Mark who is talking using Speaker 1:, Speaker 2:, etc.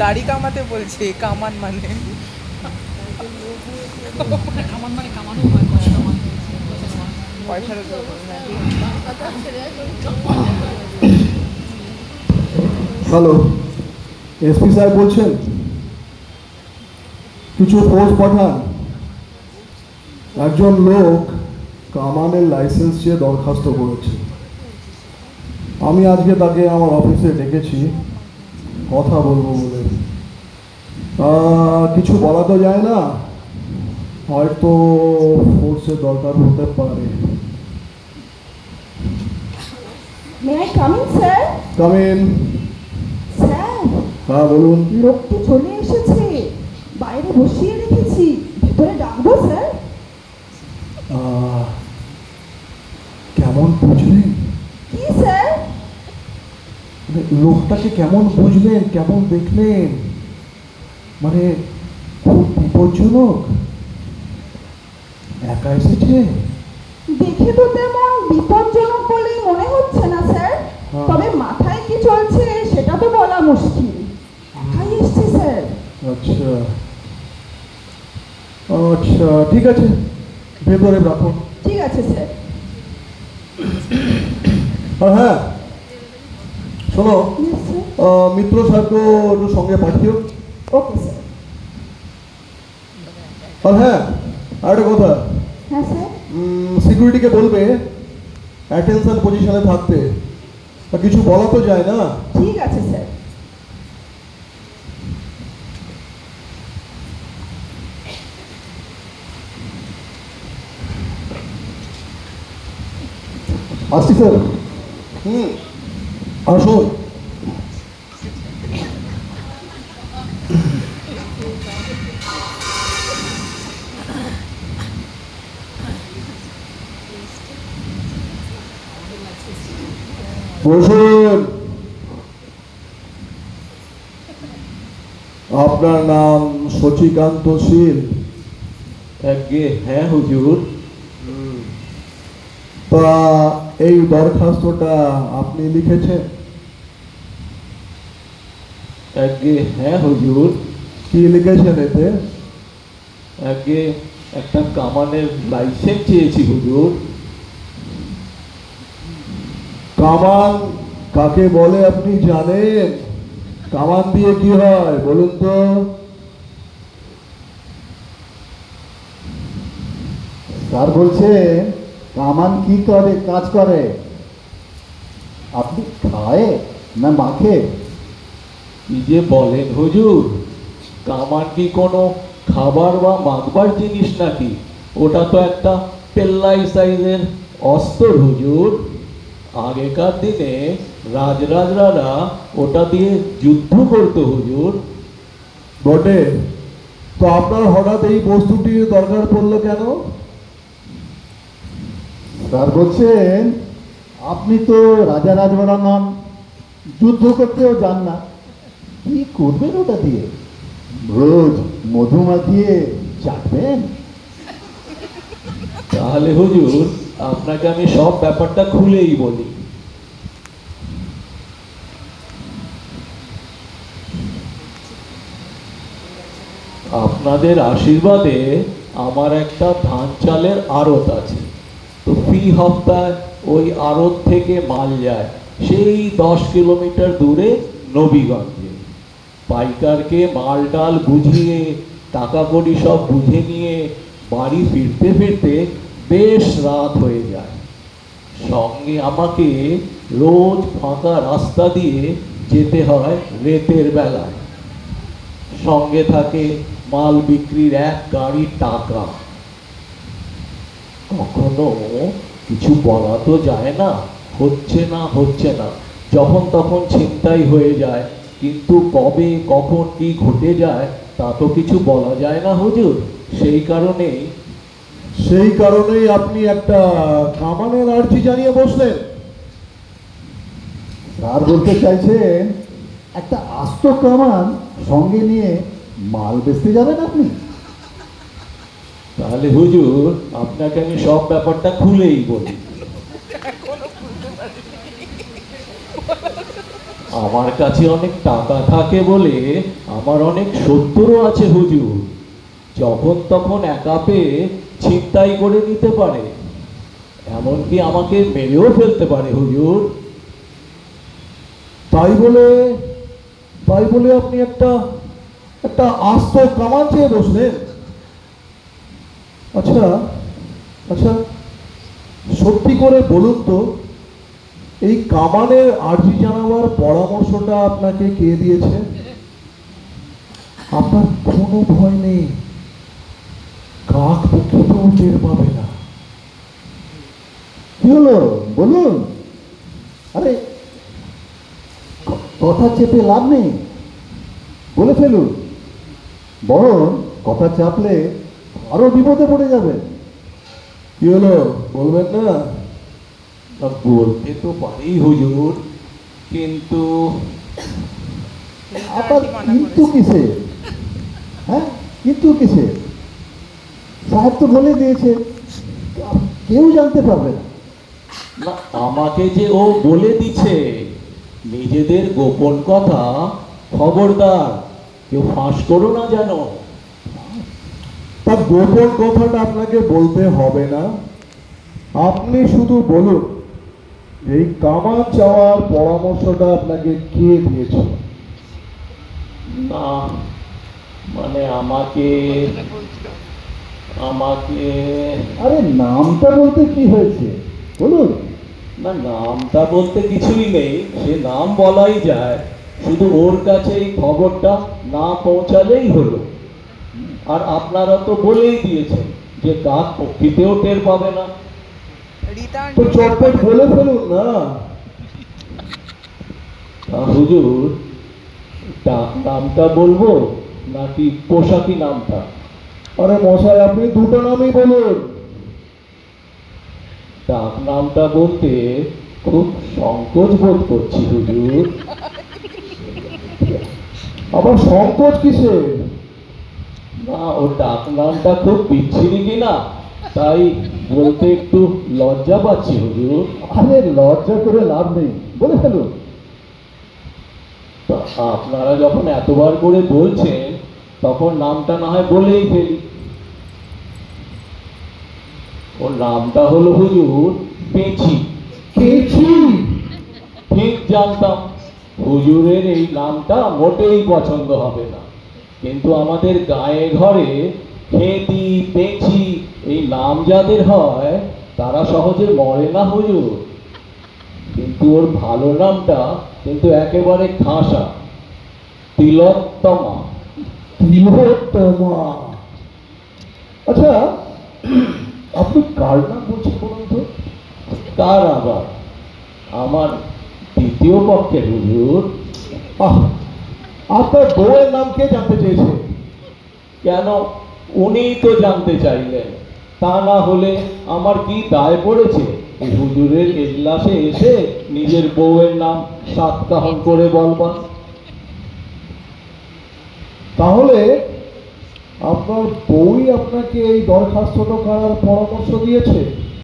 Speaker 1: দাড়ি কামাতে বলছে, কামান মানে
Speaker 2: কামান মানে কামানো হয়,
Speaker 1: পয়সার
Speaker 3: হ্যালো, এসপি সাহেব বলছেন? কিছু ফোর্স পাঠান। একজন লোক কামানের লাইসেন্স চেয়ে দরখাস্ত করেছে। আমি আজকে তাকে আমার অফিসে ডেকেছি কথা বলবো বলে। কিছু বলা তো যায় না, হয়তো ফোর্সের দরকার হতে পারে।
Speaker 4: May I come in sir?
Speaker 3: Come in.
Speaker 4: Sir,
Speaker 3: হ্যাঁ বলুন।
Speaker 4: লোকটি চলে এসেছে, বাইরে বসিয়ে রেখেছি, ভিতরে ডাকবো স্যার?
Speaker 3: কেমন বুঝলেন?
Speaker 4: কি স্যার?
Speaker 3: লোকটাকে কেমন বুঝলেন, কেমন দেখলেন? মানে খুব বিপজ্জনক? একা এসেছে?
Speaker 4: দেখে তো তেমন বিপজ্জনক বলেই মনে হচ্ছে না স্যার, তবে মাথায় কি চলছে সেটা তো বলা মুশকিল। একাই এসছে স্যার।
Speaker 3: আচ্ছা আচ্ছা, ঠিক আছে, ভেতরে রাখো।
Speaker 4: ঠিক আছে স্যার।
Speaker 3: হ্যাঁ শোনো,
Speaker 4: Yes, sir.
Speaker 3: মিত্র সাহেবকে একটু সঙ্গে পাঠিও।
Speaker 4: Okay sir.
Speaker 3: আর হ্যাঁ, আরেকটা কথা,
Speaker 4: হ্যাঁ স্যার।
Speaker 3: সিকিউরিটিকে বলবে অ্যাটেনশন পজিশনে থাকতে। কিছু বলা তো যায় না।
Speaker 4: ঠিক আছে স্যার।
Speaker 3: আসছি স্যার। আসুন। বসুন। আপনার নাম শচীকান্ত শীল?
Speaker 5: হ্যাঁ হুজুর।
Speaker 3: তা এই দরখাস্তটা আপনি লিখেছেন?
Speaker 5: হ্যাঁ হুজুর।
Speaker 3: কি লিখেছেন এতে?
Speaker 5: একটা কামানের লাইসেন্স চেয়েছি হুজুর।
Speaker 3: কামান কাকে বলে আপনি জানেন? কামান দিয়ে কি হয় বলুন তো?
Speaker 6: স্যার বলছে কামান কি করে, কাজ করে? আপনি খায় না মাখে?
Speaker 5: কি যে বলেন হুজুর, কামান কি কোনো খাবার বা মাখবার জিনিস নাকি? ওটা তো একটা পেল্লাই সাইজের অস্ত্র হুজুর। আগেকার দিনে রাজরাজরা ওটা দিয়ে যুদ্ধ করতো হুজুর।
Speaker 3: বটে, তো আপনার হঠাৎ এই বস্তুটির দরকার পড়লো কেন?
Speaker 6: স্যার বলছেন আপনি তো রাজা রাজবাড়া নন, যুদ্ধ করতেও যান না, কি করবেন ওটা দিয়ে? রোজ মধু মাখিয়ে চাটবেন?
Speaker 5: তাহলে হুজুর আপনাকে আমি সব ব্যাপারটা খুলেই বলি। আপনাদের আশীর্বাদে আমার একটা ধান চালের আড়ত আছে, তো ফি হপ্তায় ওই আড়ত থেকে মাল যায় সেই 10 কিলোমিটার দূরে নবীগঞ্জে। পাইকারকে মাল ডাল বুঝিয়ে, টাকা কড়ি সব বুঝে নিয়ে বাড়ি ফিরতে ফিরতে বেশ রাত হয়ে যায়। সঙ্গে আমাকে রোজ ফাঁকা রাস্তা দিয়ে যেতে হয় রেতের বেলায়। সঙ্গে থাকে মাল বিক্রির এক গাড়ি টাকা। কখনো কিছু বলা তো যায় না, হচ্ছে না, যখন তখন ছিনতাই হয়ে যায়, কিন্তু কবে কখন কি ঘটে যায় তা তো কিছু বলা যায় না হুজুর। সেই কারণেই
Speaker 3: আপনি একটা কামানের আর্জি জানিয়ে বসলেন?
Speaker 6: স্যার বলতে চাইছেন একটা আস্ত কামান সঙ্গে নিয়ে মাল বেচতে যাবেন আপনি?
Speaker 5: তাহলে হুজুর আপনাকে আমি সব ব্যাপারটা খুলেই বলি। আমার কাছে অনেক টাকা থাকে বলে আমার অনেক শত্রুও আছে হুজুর, যখন তখন একা পেয়ে ছিনতাই করে নিতে পারে, এমনকি আমাকে মেরেও ফেলতে পারে হুজুর।
Speaker 3: তাই বলে আপনি একটা একটা আস্ত কামান চেয়ে বসলেন? আচ্ছা আচ্ছা, সত্যি করে বলুন তো, এই কামানের আর্জি জানাবার পরামর্শটা আপনাকে কে দিয়েছে? আপনার কোনো ভয় নেই, কাক পক্ষীতেও টের পাবে না।
Speaker 6: কি হলো বলুন? আরে কথা চেপে লাভ নেই, বলে ফেলুন। বরং কথা চাপলে আরো বিপদে পড়ে যাবেন।
Speaker 3: কি হলো, বলবেন না?
Speaker 5: তা বলতে তো পারি হুজুর, কিন্তু
Speaker 6: আবার
Speaker 1: মানা
Speaker 6: কিন্তু
Speaker 1: করেছে।
Speaker 6: কিসে? হ্যাঁ, কিন্তু কিসে? সাহেব তো বলে দিয়েছে, কেউ জানতে পারবে না।
Speaker 5: না, আমাকে যে ও বলে দিচ্ছে নিজেদের গোপন কথা, খবরদার কেউ ফাঁস করো না যেন।
Speaker 3: তার গোপন কথাটা আপনাকে বলতে হবে না, আপনি শুধু বলুন এই কামান চাওয়ার পরামর্শটা আপনাকে কে দিয়েছে?
Speaker 5: না মানে আমাকে আমাকে
Speaker 6: আরে নামটা বলতে কি হয়েছে বলুন।
Speaker 5: না, নামটা বলতে কিছুই নেই, সে নাম বলাই যায়, শুধু ওর কাছে এই খবরটা না পৌঁছালেই হলো। আর আপনারা তো বলেই দিয়েছেন যে কাক পক্ষীতেও টের পাবে না।
Speaker 1: রীতা
Speaker 3: তো চটপট বলে ফেলুন না।
Speaker 5: তা হুজুর, নামটা বলবো নাকি পোশাকি নামটা?
Speaker 3: আরে মশাই, আপনি দুটো নামই বলুন।
Speaker 5: ডাক নামটা বলতে খুব সংকোচ বোধ করছি হুজুর।
Speaker 3: আবার সংকোচ কিসে?
Speaker 5: না, ও ডাক নামটা খুব বিচ্ছিরি কিনা তাই বলতে একটু লজ্জা পাচ্ছি হুজুর।
Speaker 6: আরে লজ্জা করে লাভ নেই, বলে ফেলুন।
Speaker 5: তা আপনারা যখন এতবার করে বলছেন তখন নামটা না হয় বলেই ফেলি। ওর নামটা হলো হুজুর পেঁচি।
Speaker 3: পেঁচি?
Speaker 5: ঠিক জানতাম হুজুরের এই নামটা মোটেই পছন্দ হবে না, কিন্তু আমাদের গায়ে ঘরে খেতি পেঁচি এই নাম যাদের হয় তারা সহজে মরে না হুজুর। কিন্তু ওর ভালো নামটা কিন্তু একেবারে ঠাসা, তিলোত্তমা।
Speaker 3: তিলোত্তমা? আচ্ছা, আপনি কার নাম বলছেন বলুন তো?
Speaker 5: তার আবার আমার দ্বিতীয় পক্ষের হুজুর।
Speaker 3: আহ, আপনার বউয়ের নাম কে জানতে চেয়েছে?
Speaker 5: কেন, উনিই তো জানতে চাইলেন, তা না হলে আমার কি দায় পড়েছে এই হুজুরের এজলাসে এসে নিজের বউয়ের নাম সাতকাহন করে বলবার?
Speaker 3: তাহলে আপনার বউই আপনাকে এই দরখাস্তটা করার পরামর্শ দিয়েছে?